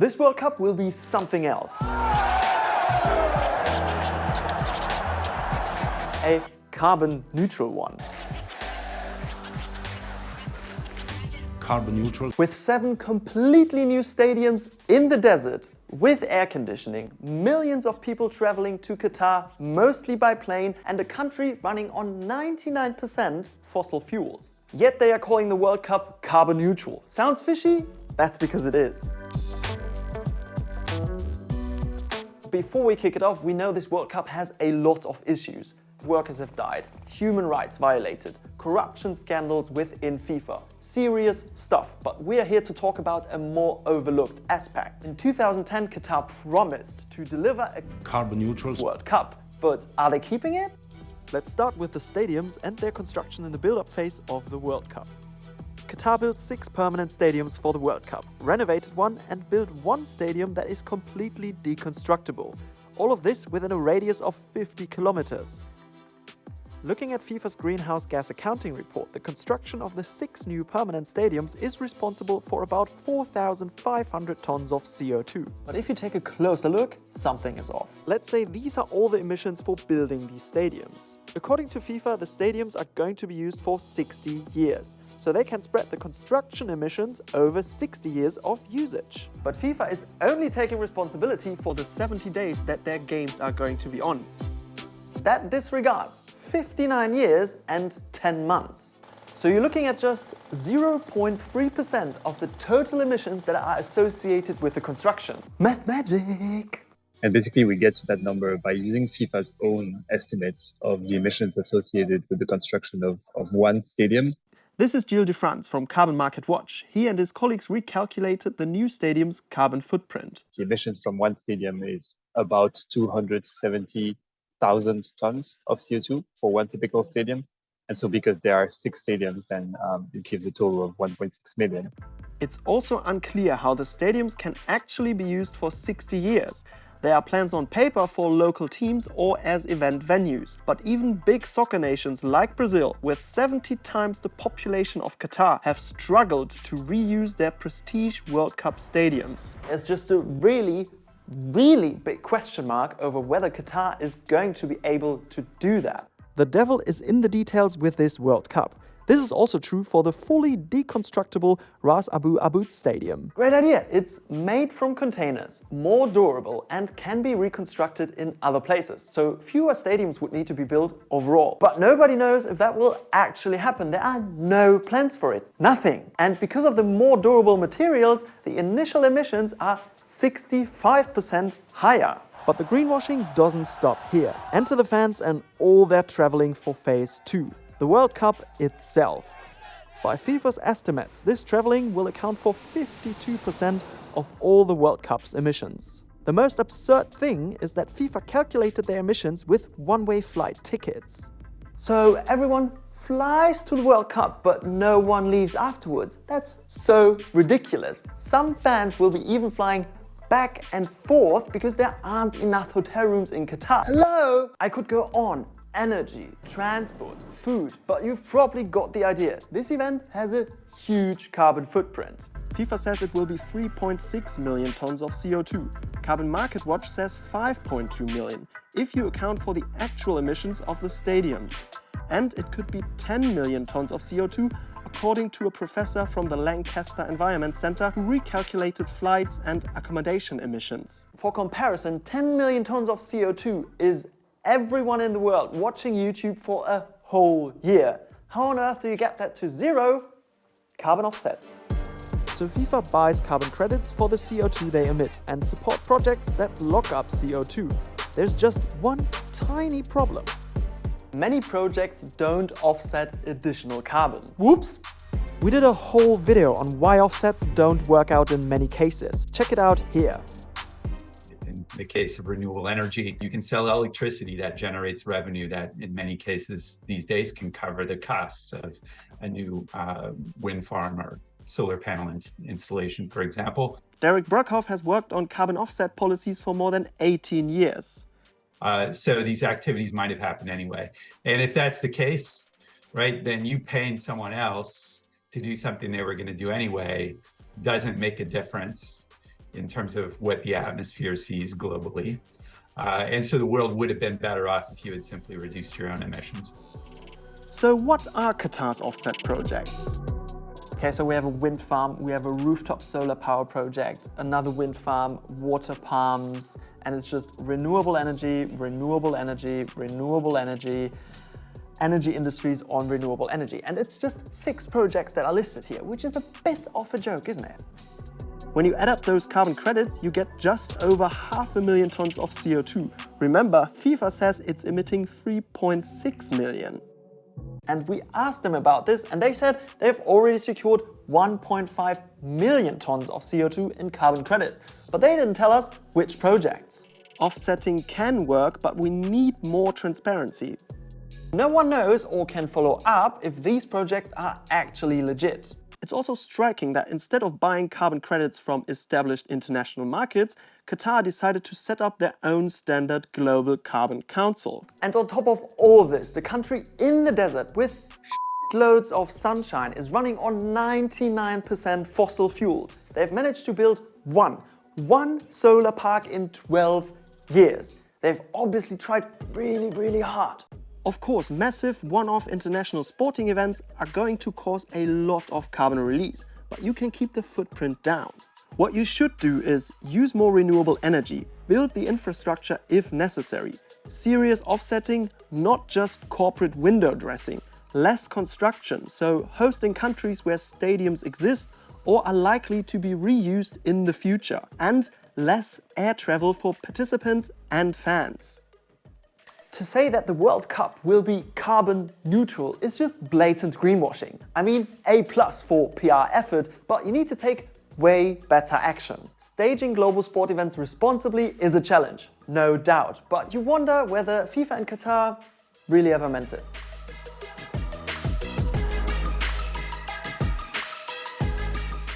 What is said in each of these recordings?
This World Cup will be something else. A carbon neutral one. Carbon neutral. With 7 completely new stadiums in the desert, with air conditioning, millions of people traveling to Qatar, mostly by plane, and a country running on 99% fossil fuels. Yet they are calling the World Cup carbon neutral. Sounds fishy? That's because it is. Before we kick it off, we know this World Cup has a lot of issues. Workers have died, human rights violated, corruption scandals within FIFA. Serious stuff, but we're here to talk about a more overlooked aspect. In 2010, Qatar promised to deliver a Carbon neutral World Cup, but are they keeping it? Let's start with the stadiums and their construction in the build-up phase of the World Cup. Qatar built 6 permanent stadiums for the World Cup, renovated one and built one stadium that is completely deconstructible. All of this within a radius of 50 kilometers. Looking at FIFA's greenhouse gas accounting report, the construction of the 6 new permanent stadiums is responsible for about 4,500 tons of CO2. But if you take a closer look, something is off. Let's say these are all the emissions for building these stadiums. According to FIFA, the stadiums are going to be used for 60 years, so they can spread the construction emissions over 60 years of usage. But FIFA is only taking responsibility for the 70 days that their games are going to be on. That disregards 59 years and 10 months. So you're looking at just 0.3% of the total emissions that are associated with the construction. Math magic! And basically we get to that number by using FIFA's own estimates of the emissions associated with the construction of one stadium. This is Gilles Defrance from Carbon Market Watch. He and his colleagues recalculated the new stadium's carbon footprint. The emissions from one stadium is about 270,000 tons of CO2 for one typical stadium. And so because there are 6 stadiums, then it gives a total of 1.6 million. It's also unclear how the stadiums can actually be used for 60 years. There are plans on paper for local teams or as event venues. But even big soccer nations like Brazil, with 70 times the population of Qatar, have struggled to reuse their prestige World Cup stadiums. There's just a really big question mark over whether Qatar is going to be able to do that. The devil is in the details with this World Cup. This is also true for the fully deconstructible Ras Abu Abud Stadium. Great idea! It's made from containers, more durable, and can be reconstructed in other places, so fewer stadiums would need to be built overall. But nobody knows if that will actually happen. There are no plans for it. Nothing. And because of the more durable materials, the initial emissions are 65% higher. But the greenwashing doesn't stop here. Enter the fans and all their traveling for phase 2. The World Cup itself. By FIFA's estimates, this traveling will account for 52% of all the World Cup's emissions. The most absurd thing is that FIFA calculated their emissions with one-way flight tickets. So everyone flies to the World Cup, but no one leaves afterwards. That's so ridiculous. Some fans will be even flying back and forth because there aren't enough hotel rooms in Qatar. Hello! I could go on. Energy, transport, food, but you've probably got the idea. This event has a huge carbon footprint. FIFA says it will be 3.6 million tons of CO2. Carbon Market Watch says 5.2 million, if you account for the actual emissions of the stadiums. And it could be 10 million tons of CO2, according to a professor from the Lancaster Environment Center who recalculated flights and accommodation emissions. For comparison, 10 million tons of CO2 is everyone in the world watching YouTube for a whole year. How on earth do you get that to 0? Carbon offsets. So FIFA buys carbon credits for the CO2 they emit and support projects that lock up CO2. There's just one tiny problem. Many projects don't offset additional carbon. Whoops! We did a whole video on why offsets don't work out in many cases. Check it out here. In the case of renewable energy, you can sell electricity that generates revenue that in many cases these days can cover the costs of a new wind farm or solar panel installation, for example. Derek Brockhoff has worked on carbon offset policies for more than 18 years. So these activities might have happened anyway. And if that's the case, right, then you paying someone else to do something they were going to do anyway doesn't make a difference in terms of what the atmosphere sees globally. And so the world would have been better off if you had simply reduced your own emissions. So what are Qatar's offset projects? Okay, so we have a wind farm, we have a rooftop solar power project, another wind farm, water palms, and it's just renewable energy, renewable energy, renewable energy, energy industries on renewable energy. And it's just 6 projects that are listed here, which is a bit of a joke, isn't it? When you add up those carbon credits, you get just over 500,000 tons of CO2. Remember, FIFA says it's emitting 3.6 million. And we asked them about this, and they said they've already secured 1.5 million tons of CO2 in carbon credits. But they didn't tell us which projects. Offsetting can work, but we need more transparency. No one knows or can follow up if these projects are actually legit. It's also striking that instead of buying carbon credits from established international markets, Qatar decided to set up their own standard global carbon council. And on top of all this, the country in the desert with loads of sunshine is running on 99% fossil fuels. They've managed to build one solar park in 12 years. They've obviously tried really hard. Of course, massive one-off international sporting events are going to cause a lot of carbon release, but you can keep the footprint down. What you should do is use more renewable energy, build the infrastructure if necessary, serious offsetting, not just corporate window dressing, less construction, so hosting countries where stadiums exist or are likely to be reused in the future, and less air travel for participants and fans. To say that the World Cup will be carbon neutral is just blatant greenwashing. I mean, A+ for PR effort, but you need to take way better action. Staging global sport events responsibly is a challenge, no doubt, but you wonder whether FIFA and Qatar really ever meant it.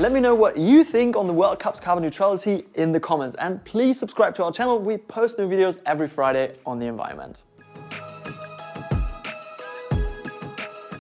Let me know what you think on the World Cup's carbon neutrality in the comments, and please subscribe to our channel. We post new videos every Friday on the environment.